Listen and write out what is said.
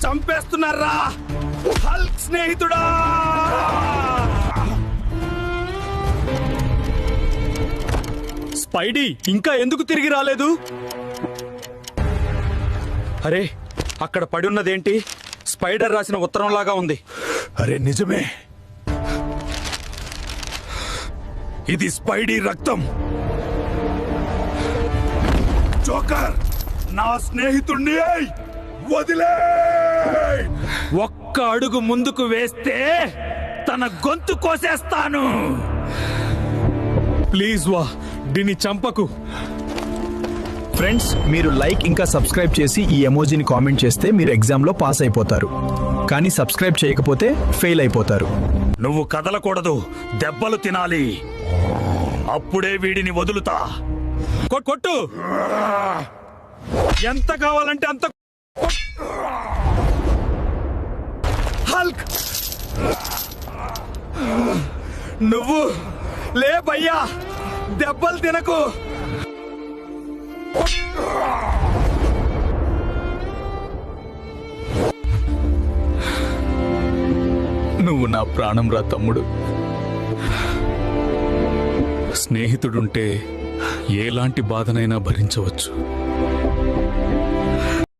చంపేస్తున్నారా Hulk స్నేహితుడా. Spidey ఇంకా ఎందుకు తిరిగి రాలేదు? అరే అక్కడ పడి ఉన్నదేంటి? స్పైడర్ రాసిన ఉత్తరంలాగా ఉంది. అరే నిజమే, ఇది స్పైడీ రక్తం. జోకర్, నా స్నేహితుణ్ణి వదిలే. ఒక్క అడుగు ముందుకు వేస్తే తన గొంతు కోసేస్తాను. ప్లీజ్ వా, దీన్ని చంపకు. ఫ్రెండ్స్, మీరు లైక్ ఇంకా సబ్స్క్రైబ్ చేసి ఈ ఎమోజీని కామెంట్ చేస్తే మీరు ఎగ్జామ్లో పాస్ అయిపోతారు. కానీ సబ్స్క్రైబ్ చేయకపోతే ఫెయిల్ అయిపోతారు. నువ్వు కదలకూడదు, దెబ్బలు తినాలి. అప్పుడే వీడిని వదులుతా. కొట్టు, ఎంత కావాలంటే అంత. హల్క్, నువ్వు లే భయ్యా, దెబ్బలు తినకు. నువ్వు నా ప్రాణం రా తమ్ముడు. స్నేహితుడుంటే ఎలాంటి బాధనైనా భరించవచ్చు.